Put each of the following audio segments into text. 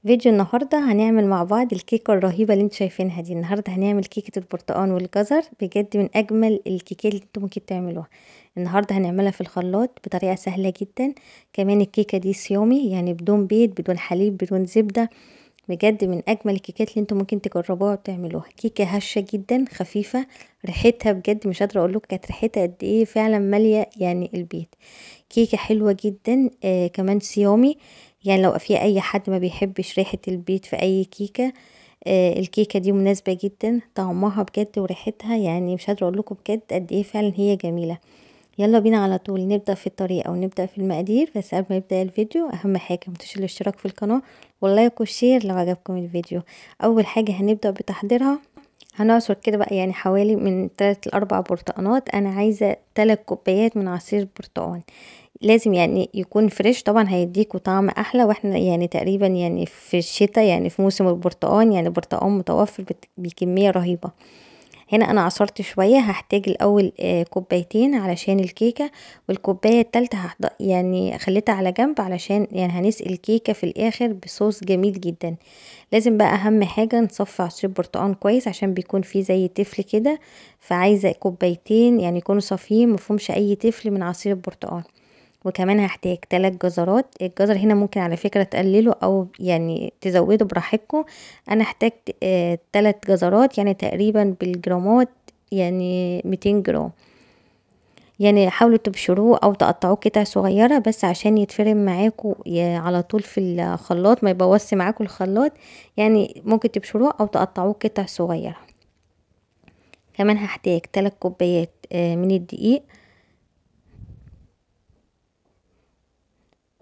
فيديو النهاردة هنعمل مع بعض الكيكة الرهيبة اللي انتوا شايفينها دي. النهاردة هنعمل كيكة البرتقال والجزر، بجد من اجمل الكيكات اللي انتوا ممكن تعملوها. النهاردة هنعملها في الخلاط بطريقة سهلة جدا. كمان الكيكة دي صيامي، يعني بدون بيض بدون حليب بدون زبدة. بجد من اجمل الكيكات اللي انتوا ممكن تجربوها وتعملوها. كيكة هشة جدا خفيفة، ريحتها بجد مش قادرة اقول لكم كانت ريحتها قد ايه، فعلا مالية يعني البيت. كيكة حلوة جدا. كمان صيامي، يعني لو في اي حد ما بيحبش ريحة البيت في اي كيكة، الكيكة دي مناسبة جدا. طعمها بجد وريحتها يعني مش قادرة اقول لكم بجد قد ايه فعلا هي جميلة. يلا بينا على طول نبدأ في الطريقة ونبدأ في المقادير. بس قبل ما يبدأ الفيديو اهم حاجة متنسوش الاشتراك في القناة واللايك والشير لو عجبكم الفيديو. اول حاجة هنبدأ بتحضيرها. هنعصر كده بقى يعني حوالي من 3 ل4 برتقانات. انا عايزة 3 كوبايات من عصير برتقان. لازم يعني يكون فريش، طبعا هيديكوا طعم احلى، واحنا يعني تقريبا يعني في الشتاء، يعني في موسم البرتقان، يعني برتقان متوفر بكمية رهيبة. هنا انا عصرت شوية. هحتاج الاول كوبايتين علشان الكيكة، والكوباية التالتة يعني خليتها على جنب علشان يعني هنسقي الكيكة في الاخر بصوص جميل جدا. لازم بقى اهم حاجة نصفي عصير برتقان كويس عشان بيكون فيه زي تفل كده، فعايزة كوبايتين يعني يكونوا صافيين مفهومش اي تفل من عصير البرتقان. وكمان هحتاج 3 جزرات. الجزر هنا ممكن على فكرة تقلله او يعني تزوده براحتكم. انا احتاجت 3 جزرات يعني تقريبا بالجرامات يعني 200 جرام. يعني حاولوا تبشروه او تقطعوه قطع صغيرة بس عشان يتفرم معاكم على طول في الخلاط، ما يبوظش معاكم الخلاط. يعني ممكن تبشروه او تقطعوه قطع صغيرة. كمان هحتاج 3 كوبايات من الدقيق.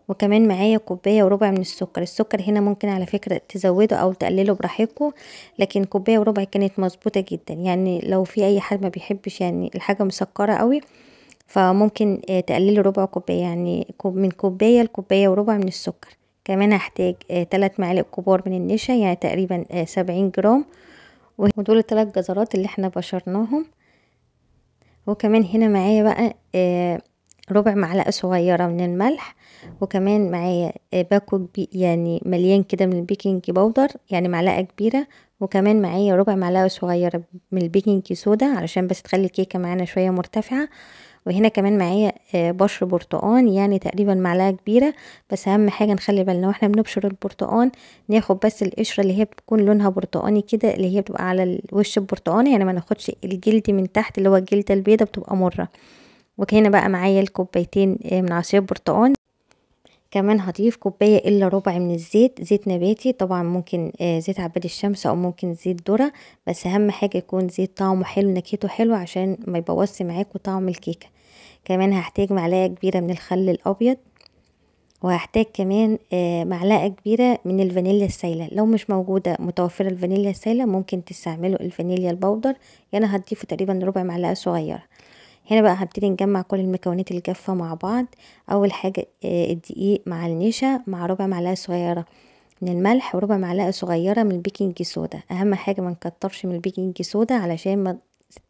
وكمان معايا كوباية وربع من السكر. السكر هنا ممكن على فكرة تزوده او تقلله براحتكم، لكن كوباية وربع كانت مظبوطة جدا. يعني لو في اي حد ما بيحبش يعني الحاجة مسكرة قوي، فممكن تقللي ربع كوباية، يعني من كوباية لكوباية وربع من السكر. كمان هحتاج 3 معالق كبار من النشا، يعني تقريبا 70 جرام. ودول ال3 جزرات اللي احنا بشرناهم. وكمان هنا معايا بقى ربع معلقة صغيرة من الملح. وكمان معايا باكو يعني مليان كده من البيكنج باودر، يعني معلقة كبيرة. وكمان معايا ربع معلقة صغيرة من البيكنج سودا علشان بس تخلي الكيكة معانا شوية مرتفعة. وهنا كمان معايا بشر برتقان، يعني تقريبا معلقة كبيرة. بس اهم حاجة نخلي بالنا واحنا بنبشر البرتقان ناخد بس القشرة اللي هي بتكون لونها برتقاني كده، اللي هي بتبقى على الوش البرتقاني، يعني ما ناخدش الجلد من تحت اللي هو الجلدة البيضة بتبقى مرة. وهنا بقى معايا الكوبايتين من عصير برتقان. كمان هضيف كوباية الا ربع من الزيت، زيت نباتي طبعا، ممكن زيت عباد الشمس او ممكن زيت ذرة، بس اهم حاجة يكون زيت طعمه حلو نكهته حلو عشان ما يبوظش معاكم طعم الكيكة. كمان هحتاج معلقة كبيرة من الخل الابيض. وهحتاج كمان معلقة كبيرة من الفانيليا السايلة. لو مش موجودة متوفرة الفانيليا السايلة ممكن تستعملوا الفانيليا البودر، يعني هضيفه تقريبا ربع معلقة صغيرة. هنا بقى هبتدي نجمع كل المكونات الجافة مع بعض. اول حاجة الدقيق مع النشا مع ربع معلقة صغيرة من الملح وربع معلقة صغيرة من البيكنج سودا. اهم حاجة ما نكترش من البيكنج سودا علشان ما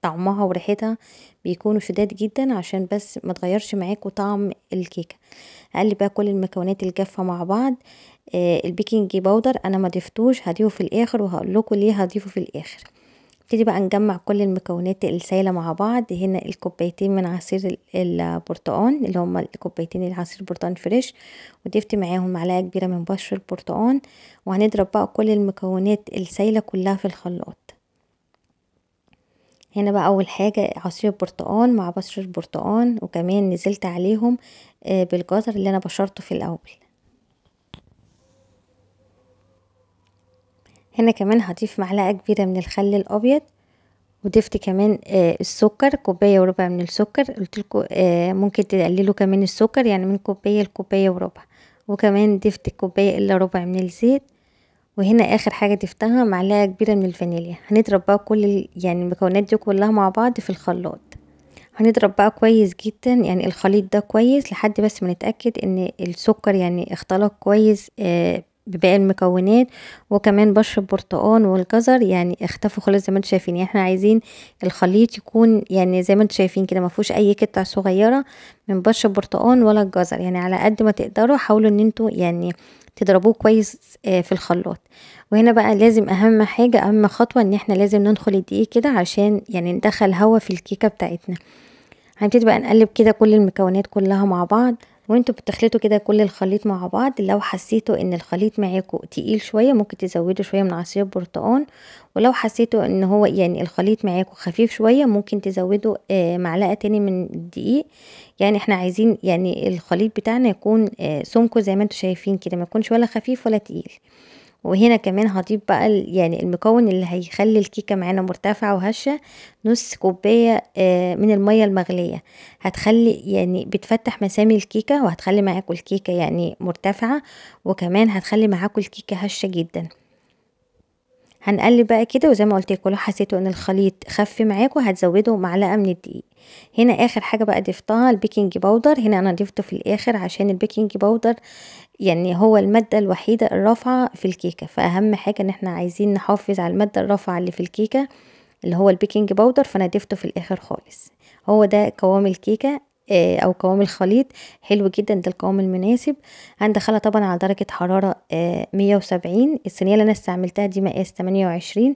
طعمها وريحتها بيكونوا شداد جدا، عشان بس ما تغيرش معاكوا طعم الكيكة. هقلب بقى كل المكونات الجافة مع بعض. البيكنج باودر انا ما ضفتوش، هضيفه في الاخر وهقول لكم ليه هضيفه في الاخر. نبتدي بقى نجمع كل المكونات السائلة مع بعض. هنا الكوبايتين من عصير البرتقان اللي هما الكوبايتين العصير برتقان فريش، وضفت معاهم معلقة كبيرة من بشر البرتقان. وهنضرب بقى كل المكونات السائلة كلها في الخلاط. هنا بقى اول حاجة عصير البرتقان مع بشر البرتقان، وكمان نزلت عليهم بالجزر اللي انا بشرته في الاول. هنا كمان هضيف معلقة كبيرة من الخل الابيض. وضفت كمان السكر كوباية وربع من السكر. قلتلكوا ممكن تقللوا كمان السكر، يعني من كوباية لكوباية وربع. وكمان ضفت كوباية الا ربع من الزيت. وهنا اخر حاجة ضفتها معلقة كبيرة من الفانيليا. هنضرب بقى كل يعني المكونات دي كلها مع بعض في الخلاط. هنضرب بقى كويس جدا، يعني الخليط ده كويس لحد بس ما نتأكد ان السكر يعني اختلط كويس بباقي المكونات، وكمان بشر البرتقان والجزر يعني اختفوا خالص زي ما انتم شايفين. يعني احنا عايزين الخليط يكون يعني زي ما انتم شايفين كده، ما فيهوش اي قطع صغيره من بشر البرتقان ولا الجزر. يعني على قد ما تقدروا حاولوا ان انتوا يعني تضربوه كويس في الخلاط. وهنا بقى لازم اهم حاجه، اهم خطوه، ان احنا لازم ندخل الدقيق كده عشان يعني ندخل هوا في الكيكه بتاعتنا. هنبتدي بقى نقلب كده كل المكونات كلها مع بعض، وانتوا بتخلطوا كده كل الخليط مع بعض. لو حسيتوا ان الخليط معاكم تقيل شويه ممكن تزودوا شويه من عصير برتقان، ولو حسيتوا ان هو يعني الخليط معاكم خفيف شويه ممكن تزودوا معلقه تاني من الدقيق. يعني احنا عايزين يعني الخليط بتاعنا يكون سمكه زي ما انتوا شايفين كده، ما يكونش ولا خفيف ولا تقيل. وهنا كمان هضيف بقى يعني المكون اللي هيخلي الكيكة معانا مرتفعة وهشة، نص كوباية من المية المغلية. هتخلي يعني بتفتح مسامي الكيكة، وهتخلي معاكم الكيكة يعني مرتفعة، وكمان هتخلي معاكم الكيكة هشة جدا. هنقلب بقى كده، وزي ما قلت لكم لو حسيتوا ان الخليط خف معاكم هتزودوا معلقه من الدقيق. هنا اخر حاجه بقى ضفتها البيكنج باودر. هنا انا ضفته في الاخر عشان البيكنج باودر يعني هو الماده الوحيده الرافعه في الكيكه، فاهم حاجه ان احنا عايزين نحافظ على الماده الرافعه اللي في الكيكه اللي هو البيكنج باودر، فانا ضفته في الاخر خالص. هو ده قوام الكيكه او قوام الخليط، حلو جدا، ده القوام المناسب. هندخلها طبعا على درجه حراره 170. الصينيه اللي انا استعملتها دي مقاس 28.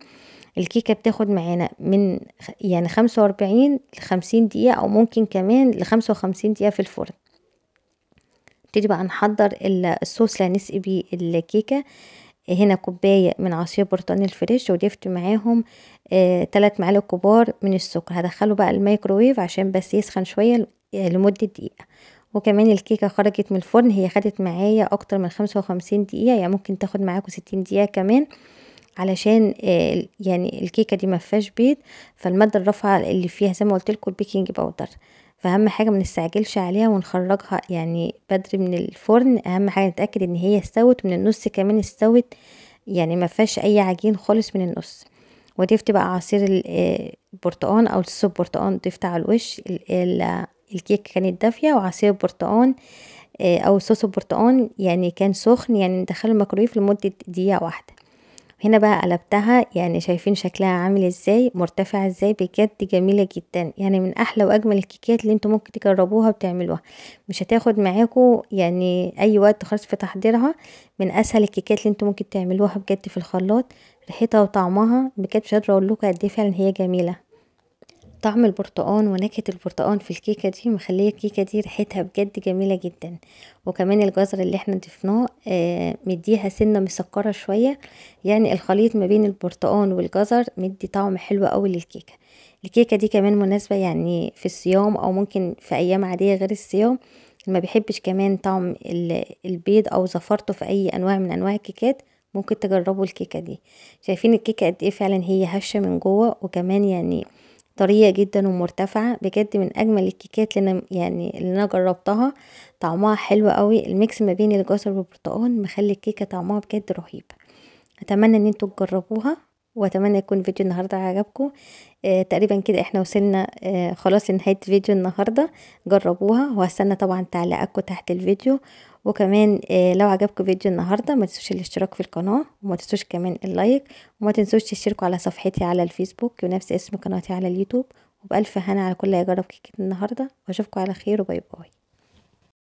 الكيكه بتاخد معانا من يعني 45 ل50 دقيقه، او ممكن كمان ل55 دقيقه في الفرن. نبتدي بقى نحضر الصوص اللي هنسقي بيه الكيكه. هنا كوباية من عصير برتقال الفريش، وضفت معاهم 3 معالق كبار من السكر. هدخله بقى الميكروويف عشان بس يسخن شوية لمدة دقيقة. وكمان الكيكة خرجت من الفرن، هي خدت معايا اكتر من 55 دقيقة، يعني ممكن تاخد معاكم 60 دقيقة كمان، علشان يعني الكيكة دي مفيهاش بيض، فالمادة الرافعة اللي فيها زي ما قلت لكم البيكنج باودر. فاهم حاجه ما نستعجلش عليها ونخرجها يعني بدري من الفرن. اهم حاجه نتاكد ان هي استوت من النص كمان استوت، يعني ما فيهاش اي عجين خالص من النص. وضفت بقى عصير البرتقان او صوص البرتقان، ضفت على الوش. الكيك كانت دافيه، وعصير البرتقان او صوص البرتقان يعني كان سخن، يعني ندخله الميكرويف لمده دقيقه واحده. هنا بقى قلبتها، يعني شايفين شكلها عامل ازاي، مرتفع ازاي، بجد جميلة جدا. يعني من احلى واجمل الكيكات اللي انتوا ممكن تجربوها وتعملوها. مش هتاخد معاكم يعني اي وقت خالص في تحضيرها، من اسهل الكيكات اللي انتوا ممكن تعملوها بجد في الخلاط. ريحتها وطعمها بجد مش قادره اقول لكم قد ايه فعلا هي جميله. طعم البرتقان ونكهة البرتقان في الكيكة دي مخلية الكيكة دي ريحتها بجد جميلة جدا. وكمان الجزر اللي احنا ضفناه مديها سنة مسكرة شوية، يعني الخليط ما بين البرتقان والجزر مدي طعم حلو قوي للكيكة. الكيكة دي كمان مناسبة يعني في الصيام، او ممكن في ايام عادية غير الصيام. ما بيحبش كمان طعم البيض او زفرته في اي انواع من انواع الكيكات، ممكن تجربوا الكيكة دي. شايفين الكيكة قد ايه فعلا هي هشة من جوه، وكمان يعني طرية جدا ومرتفعة، بجد من اجمل الكيكات اللي انا يعني اللي انا جربتها. طعمها حلو قوي، الميكس ما بين الجزر والبرتقال مخلي الكيكة طعمها بجد رهيب. اتمنى ان انتوا تجربوها، واتمنى يكون فيديو النهارده عجبكم. تقريبا كده احنا وصلنا خلاص لنهايه فيديو النهارده. جربوها، وهستنى طبعا تعليقاتكم تحت الفيديو. وكمان لو عجبكم فيديو النهارده ما تنسوش الاشتراك في القناه، وما تنسوش كمان اللايك، وما تنسوش تشتركوا على صفحتي على الفيسبوك ونفس اسم قناتي على اليوتيوب. وبألف هنا على كل اللي يجرب كيكه النهارده، واشوفكم على خير، وباي باي.